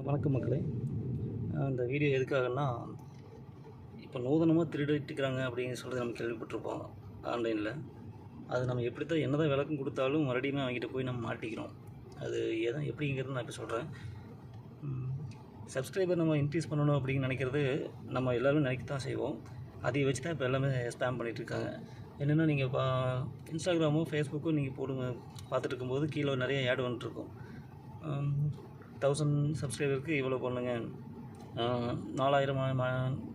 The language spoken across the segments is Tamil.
வணக்கம் மக்களே. இந்த வீடியோ எதுக்காகன்னா, இப்போ நூதனமாக திருடிட்டுருக்காங்க அப்படின்னு சொல்லிட்டு நம்ம கேள்விப்பட்டிருப்போம் ஆன்லைனில். அது நம்ம எப்படி தான் என்ன தான் விளக்கம் கொடுத்தாலும் மறுபடியும் அவங்ககிட்ட போய் நம்ம மாட்டிக்கிறோம். அது எதான் எப்படிங்கிறது நான் இப்போ சொல்கிறேன். சப்ஸ்கிரைபர் நம்ம இன்க்ரீஸ் பண்ணணும் அப்படின்னு நினைக்கிறது நம்ம எல்லோரும் நினைக்க தான் செய்வோம். அதை வச்சு தான் இப்போ எல்லாமே ஸ்பேம் பண்ணிகிட்ருக்காங்க. என்னென்னா நீங்கள் இன்ஸ்டாகிராமோ ஃபேஸ்புக்கோ நீங்கள் பார்த்துட்டு இருக்கும்போது கீழே நிறைய ஆட் வந்துட்டுருக்கும். 1000 சப்ஸ்கிரைபருக்கு இவ்வளோ பண்ணுங்கள், 4000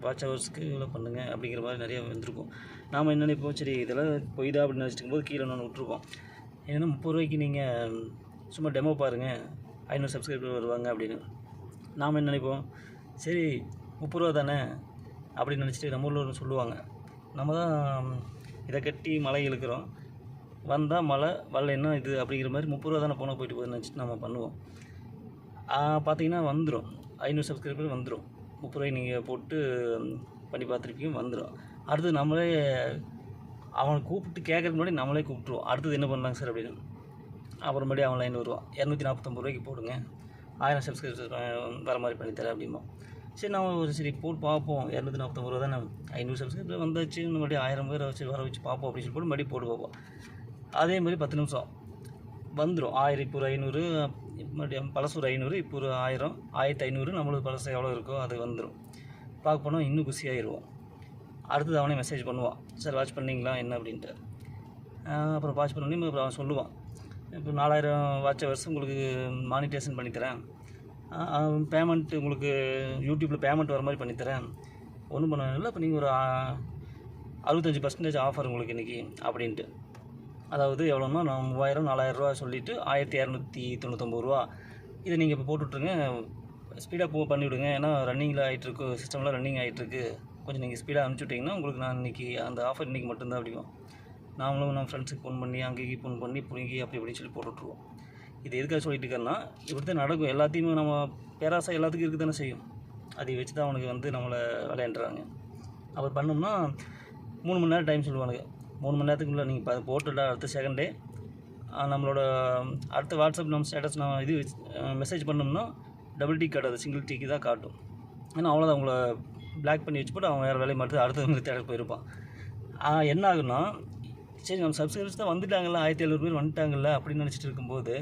வாட்ச் ஹவர்ஸ்க்கு இவ்வளோ பண்ணுங்கள் அப்படிங்கிற மாதிரி நிறையா வந்துருக்கும். நாம் என்ன நினைப்போம், சரி இதெல்லாம் பொய்தா அப்படின்னு நினச்சிட்டு இருக்கும்போது கீழே ஒன்று விட்ருக்கோம். ஏன்னா 30 ரூபாய்க்கு நீங்கள் சும்மா டெமோ பாருங்கள், 500 சப்ஸ்கிரைபர் வருவாங்க அப்படின்னு. நாம் என்ன நினைப்போம், சரி 30 ரூபா தானே அப்படின்னு நினச்சிட்டு நம்ம ஊரில் ஒன்று சொல்லுவாங்க. நம்ம தான் இதை கட்டி மழை இழுக்கிறோம், வந்தால் மழை வரலைன்னா இது அப்படிங்கிற மாதிரி 30 ரூபா தானே போனால் போயிட்டு போகுதுன்னு நினச்சிட்டு நம்ம பண்ணுவோம். பார்த்தீங்கன்னா வந்துடும், 500 சப்ஸ்கிரைபர் வந்துடும். 30 ரூபாய் நீங்கள் போட்டு பண்ணி பார்த்துருப்பீங்க, வந்துடும். அடுத்து நம்மளே அவனை கூப்பிட்டு கேட்குறதுக்கு முன்னாடி நம்மளே கூப்பிட்ருவோம். அடுத்தது என்ன பண்ணலாங்க சார் அப்படின்னு. அப்புறமேடி அவன் லைன் வருவான், 249 ரூபாய்க்கு போடுங்க, 1000 சப்ஸ்கிரைபர் வர மாதிரி பண்ணித்தரேன் அப்படிமா. சரி நம்ம சரி போட்டு பார்ப்போம், 249 ரூபா தானே, 500 சப்ஸ்கிரைபர் வந்தாச்சு, மறுபடியும் 1000 பேரை வர வச்சு பார்ப்போம் அப்படின்னு சொல்லி போட்டு மறுபடியும் போட்டு பார்ப்போம். அதே மாதிரி 10 நிமிஷம் வந்துடும். 1000 இப்போ ஒரு 500, மறுபடியும் பழசு ஒரு 500, இப்போ ஒரு 1000, 1500, நம்மளுக்கு பழசு எவ்வளோ இருக்கோ அது வந்துடும். பார்க்க போனால் இன்னும் குஷியாகிடுவோம். அடுத்தது அவனே மெசேஜ் பண்ணுவான், சார் வாட்ச் பண்ணிங்களா என்ன அப்படின்ட்டு. அப்புறம் வாட்ச் பண்ணி அப்புறம் அவன் சொல்லுவான், இப்போ 4000 வாட்ச் ஹவர்ஸ் உங்களுக்கு மானிட்டேஷன் பண்ணித்தரேன், பேமெண்ட் உங்களுக்கு யூடியூப்பில் பேமெண்ட் வர மாதிரி பண்ணித்தரேன், ஒன்றும் பண்ண இல்லை, இப்போ நீங்கள் ஒரு 65% ஆஃபர் உங்களுக்கு இன்றைக்கி அப்படின்ட்டு. அதாவது எவ்வளோன்னா, நான் 3000 4000 ரூபா சொல்லிவிட்டு 1299 ரூபா, இதை நீங்கள் இப்போ போட்டுவிட்ருங்க, ஸ்பீடாக பண்ணிவிடுங்க, ஏன்னா ரன்னிங்கில் ஆகிட்டுருக்கு, சிஸ்டம்லாம் ரன்னிங் ஆகிட்டுருக்கு, கொஞ்சம் நீங்கள் ஸ்பீடாக அனுப்பிச்சுட்டிங்கன்னா உங்களுக்கு நான் இன்றைக்கி அந்த ஆஃபர் இன்றைக்கி மட்டும்தான் அப்படிவோம். நாமளும் நம்ம ஃப்ரெண்ட்ஸுக்கு ஃபோன் பண்ணி அங்கேயும் ஃபோன் பண்ணி பிடிங்கி அப்படி இப்படின்னு சொல்லி போட்டுவிட்ருவோம். இது எதுக்காக சொல்லிட்டு இருக்கேன்னா, இப்படி தான் நடக்கும். எல்லாத்தையுமே நம்ம பேராசை எல்லாத்துக்கும் இருக்குது தானே செய்யும். அதை வச்சு தான் அவனுக்கு நம்மளை விளையாண்டுறாங்க. அப்படி பண்ணோம்னா 3 மணி நேரம் டைம் சொல்லுவானுங்க. 3 மணி நேரத்துக்குள்ளே நீங்கள் போட்டுடா, அடுத்த செகண்டே நம்மளோட அடுத்த வாட்ஸ்அப் நம்ம ஸ்டேட்டஸ் நான் இது மெசேஜ் பண்ணோம்னா டபுள் டிக் காட்டாது, சிங்கிள் டிக்கு தான் காட்டும். ஏன்னா அவ்வளோதான், அவங்கள பிளாக் பண்ணி வச்சு போட்டு அவன் வேறு வேலையை மட்டும் அடுத்தவங்க தேட போயிருப்பான். என்ன ஆகுன்னா, சரி நம்ம சப்ஸ்கிரைபர்ஸ் தான் வந்துட்டாங்கல்ல, 1700 பேர் வந்துட்டாங்கல்ல அப்படின்னு நினச்சிட்டு இருக்கும்போது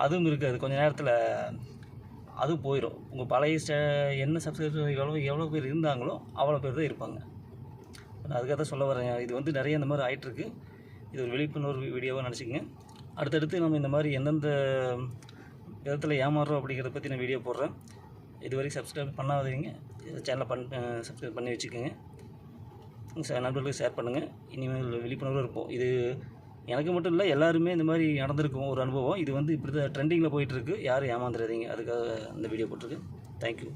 அதுவும் இருக்காது. கொஞ்சம் நேரத்தில் அதுவும் போயிடும். உங்கள் பழைய என்ன சப்ஸ்கிரைபர் எவ்வளோ பேர் இருந்தாங்களோ அவ்வளோ பேர் தான் இருப்பாங்க. நான் அதுக்காக தான் சொல்ல வரேன். இது நிறைய இந்த மாதிரி ஆகிட்டுருக்கு. இது ஒரு விழிப்புணர்வு வீடியோவாக நினச்சிக்கங்க. அடுத்தடுத்து நம்ம இந்த மாதிரி எந்தெந்த விதத்தில் ஏமாறுறோம் அப்படிங்கிறத பற்றி நான் வீடியோ போடுறேன். இது வரைக்கும் சப்ஸ்கிரைப் பண்ணாதீங்க, சேனலை சப்ஸ்கிரைப் பண்ணி வச்சுக்கோங்க. நண்பர்களுக்கு ஷேர் பண்ணுங்கள். இனிமேல் விழிப்புணர்வு இருப்போம். இது எனக்கு மட்டும் இல்லை, எல்லாருமே இந்த மாதிரி நடந்திருக்கும் ஒரு அனுபவம். இது இப்படி தான் ட்ரெண்டிங்கில் போயிட்டுருக்கு. யாரும் ஏமாந்துடாதீங்க, அதுக்காக இந்த வீடியோ போட்டிருக்கு. தேங்க்யூ.